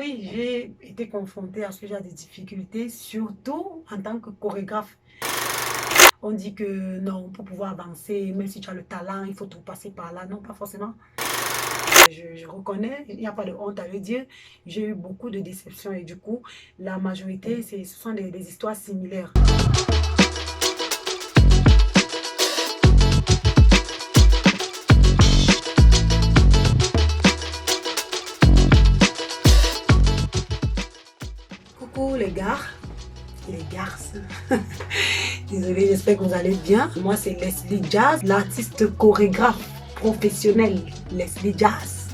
Oui, j'ai été confrontée à ce genre de difficultés, surtout en tant que chorégraphe. On dit que non, pour pouvoir avancer, même si tu as le talent, il faut tout passer par là. Non, pas forcément. Je reconnais, il n'y a pas de honte à le dire. J'ai eu beaucoup de déceptions et du coup, la majorité, ce sont des histoires similaires. Coucou les gars. Les garces. Désolée, j'espère que vous allez bien. Moi, c'est Leslie Jazz, l'artiste chorégraphe professionnel Leslie Jazz.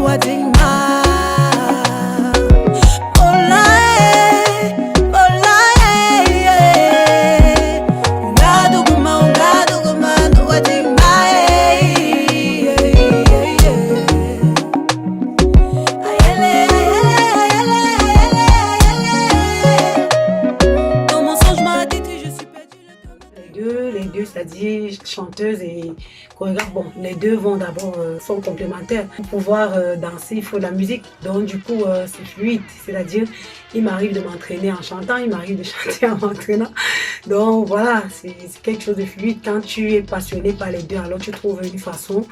Les deux, c'est-à-dire chanteuse et chorégraphe, bon, les deux vont d'abord, sont complémentaires. Pour pouvoir danser, il faut de la musique, donc du coup, c'est fluide, c'est-à-dire, il m'arrive de m'entraîner en chantant, il m'arrive de chanter en m'entraînant, donc voilà, c'est quelque chose de fluide. Quand tu es passionné par les deux, alors tu trouves une façon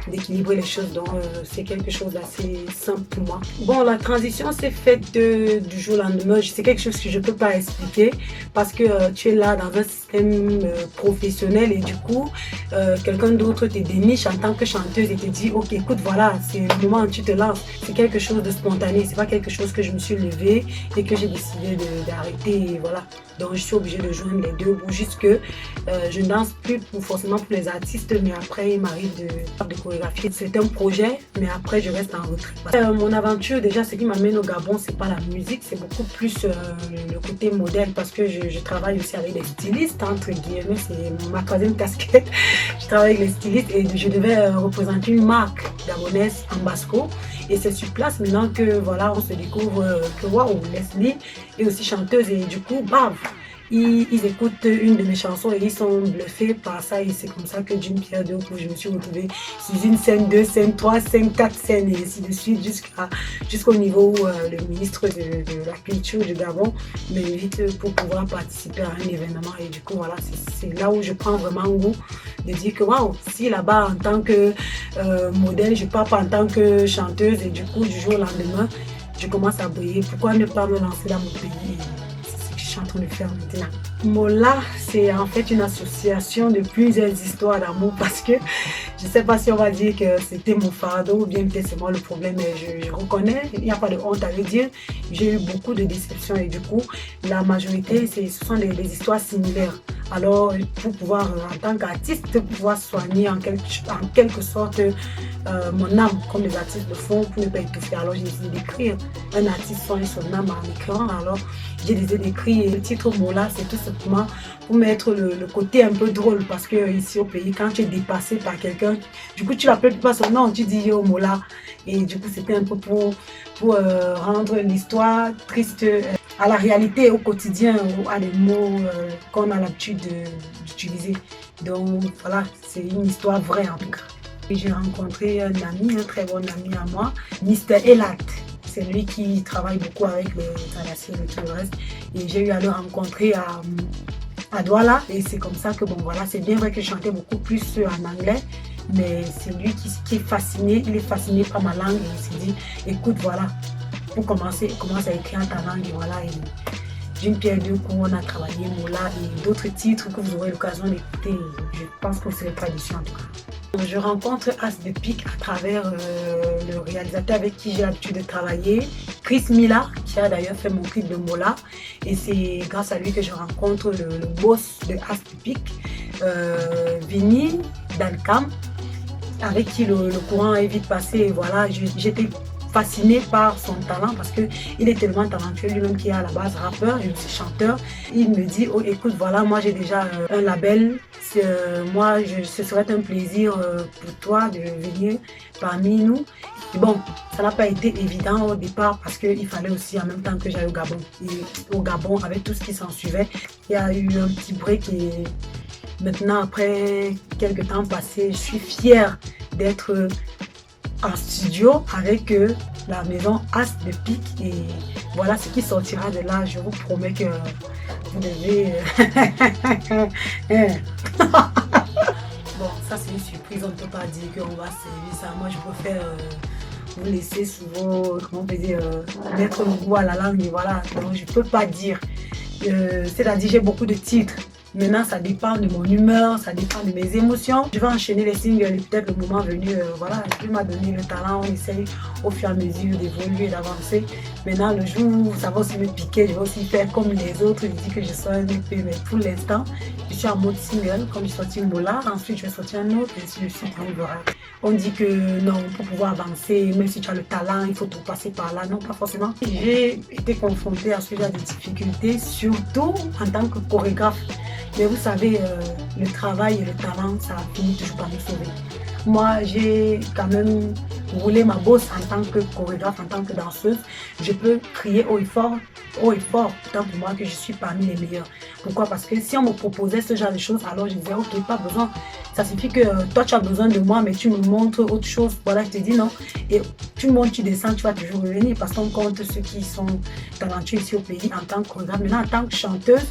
d'équilibrer les choses, donc c'est quelque chose d'assez simple pour moi. Bon, la transition s'est faite du jour au lendemain, c'est quelque chose que je ne peux pas expliquer, parce que tu es là dans un système professionnel et du coup quelqu'un d'autre te déniche en tant que chanteuse et te dit ok, écoute, voilà, c'est le moment où tu te lances. C'est quelque chose de spontané, c'est pas quelque chose que je me suis levée et que j'ai décidé d'arrêter et voilà. Donc je suis obligée de joindre les deux bouts, juste que je ne danse plus forcément pour les artistes, mais après il m'arrive de chorégraphier. C'est un projet, mais après je reste en retrait. Mon aventure, déjà, ce qui m'amène au Gabon, c'est pas la musique, c'est beaucoup plus le côté modèle, parce que je travaille aussi avec des stylistes, entre guillemets, c'est ma troisième casquette. Je travaille avec les stylistes et je devais représenter une marque gabonaise en Basco. Et c'est sur place maintenant que voilà, on se découvre que waouh, Leslie est aussi chanteuse et du coup, bam, ils écoutent une de mes chansons et ils sont bluffés par ça. Et c'est comme ça que d'une pierre deux coups, je me suis retrouvée sur une scène, deux scènes, trois scènes, quatre scènes et ainsi de suite jusqu'au niveau où le ministre de la Culture du Gabon m'invite pour pouvoir participer à un événement. Et du coup, voilà, c'est là où je prends vraiment goût de dire que waouh, si là-bas en tant que modèle, je pars pas en tant que chanteuse et du coup, du jour au lendemain, je commence à briller. Pourquoi ne pas me lancer dans mon pays? En train de faire maintenant. Mola, c'est en fait une association de plusieurs histoires d'amour, parce que je ne sais pas si on va dire que c'était mon fardeau ou bien peut-être c'est moi le problème, mais je reconnais, il n'y a pas de honte à le dire. J'ai eu beaucoup de déceptions et du coup, la majorité, ce sont des histoires similaires. Alors, pour pouvoir, en tant qu'artiste, pouvoir soigner en quelque sorte mon âme, comme les artistes le font, pour ne pas étouffer. Alors, j'ai décidé d'écrire. Un artiste soigne son âme en écrivant. Alors, j'ai décidé d'écrire. Le titre Mola, c'est tout simplement pour mettre le côté un peu drôle, parce que ici au pays, quand tu es dépassé par quelqu'un, du coup, tu l'appelles pas son nom, tu dis yo Mola. Et du coup, c'était un peu pour rendre l'histoire triste à la réalité, au quotidien, ou à des mots qu'on a l'habitude d'utiliser. Donc voilà, c'est une histoire vraie en tout cas. J'ai rencontré un ami, un très bon ami à moi, Mr. Elat. C'est lui qui travaille beaucoup avec les Thalasséens et tout le reste. Et j'ai eu à le rencontrer à Douala. Et c'est comme ça que bon voilà, c'est bien vrai que je chantais beaucoup plus en anglais. Mais c'est lui qui est fasciné, il est fasciné par ma langue et il s'est dit, écoute voilà, pour commencer, commence à écrire ta langue et voilà. Et d'une pierre deux coups, on a travaillé Mola et d'autres titres que vous aurez l'occasion d'écouter. Je pense que vous serez pas déçus en tout cas. Je rencontre As de Pique à travers le réalisateur avec qui j'ai l'habitude de travailler, Chris Mila, qui a d'ailleurs fait mon clip de Mola. Et c'est grâce à lui que je rencontre le boss de As de Pique, Vini Dalkam, avec qui le courant est vite passé. Et voilà, j'étais fasciné par son talent parce qu'il est tellement talentueux lui-même, qui est à la base rappeur et aussi chanteur. Il me dit oh écoute voilà, moi j'ai déjà un label, moi ce serait un plaisir pour toi de venir parmi nous. Et bon, ça n'a pas été évident au départ parce qu'il fallait aussi en même temps que j'aille au Gabon. Et au Gabon, avec tout ce qui s'en suivait, il y a eu un petit break et maintenant, après quelques temps passés, je suis fière d'être en studio avec la maison as de pique et voilà ce qui sortira de là. Je vous promets que vous devez... Bon, ça c'est une surprise, on ne peut pas dire qu'on va servir ça. Moi, je préfère vous laisser souvent, comment on peut dire, mettre le goût à la langue et voilà. Donc, je ne peux pas dire. C'est-à-dire, j'ai beaucoup de titres. Maintenant, ça dépend de mon humeur, ça dépend de mes émotions. Je vais enchaîner les singles et peut-être le moment venu, voilà, Dieu m'a donné le talent, on essaye au fur et à mesure d'évoluer et d'avancer. Maintenant, le jour où ça va aussi me piquer, je vais aussi faire comme les autres, je dis que je sors un EP, mais pour l'instant, je suis en mode single, comme j'ai sorti Mola, ensuite je vais sortir un autre et ainsi de suite, on verra. On dit que non, pour pouvoir avancer, même si tu as le talent, il faut tout passer par là. Non, pas forcément. J'ai été confrontée à ce genre de difficultés, surtout en tant que chorégraphe. Mais vous savez, le travail et le talent, ça finit toujours par nous sauver. Moi, j'ai quand même roulé ma bosse en tant que chorégraphe, en tant que danseuse. Je peux crier haut et fort, autant pour moi que je suis parmi les meilleurs. Pourquoi? Parce que si on me proposait ce genre de choses, alors je disais, ok, pas besoin. Ça suffit que toi, tu as besoin de moi, mais tu me montres autre chose. Voilà, je te dis non. Et tu montes, tu descends, tu vas toujours revenir parce qu'on compte ceux qui sont talentueux ici au pays en tant que chorégraphe. Maintenant, en tant que chanteuse,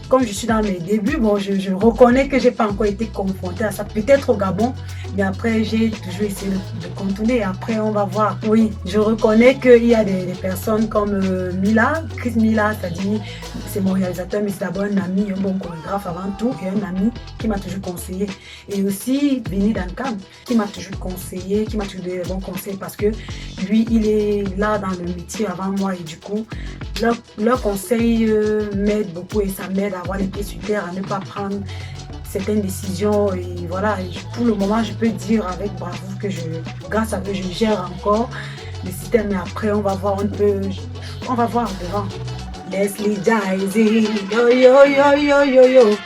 comme je suis dans mes débuts, bon, je reconnais que je n'ai pas encore été confrontée à ça, peut-être au Gabon, mais après, j'ai toujours essayé de contourner et après, on va voir. Oui, je reconnais qu'il y a des personnes comme Mila, Chris Mila, c'est-à-dire, c'est mon réalisateur, mais c'est d'abord un ami, un bon chorégraphe avant tout, et un ami qui m'a toujours conseillé. Et aussi, Benny Duncan, qui m'a toujours conseillé, qui m'a toujours donné des bons conseils parce que lui, il est là dans le métier avant moi et du coup, leurs conseils m'aident beaucoup et ça m'aide à avoir les pieds sur terre, à ne pas prendre certaines décisions et voilà, et pour le moment je peux dire avec bravoure que grâce à eux je gère encore le système, mais après on va voir on va voir devant. Leslie Jaizy, yo yo yo yo yo yo.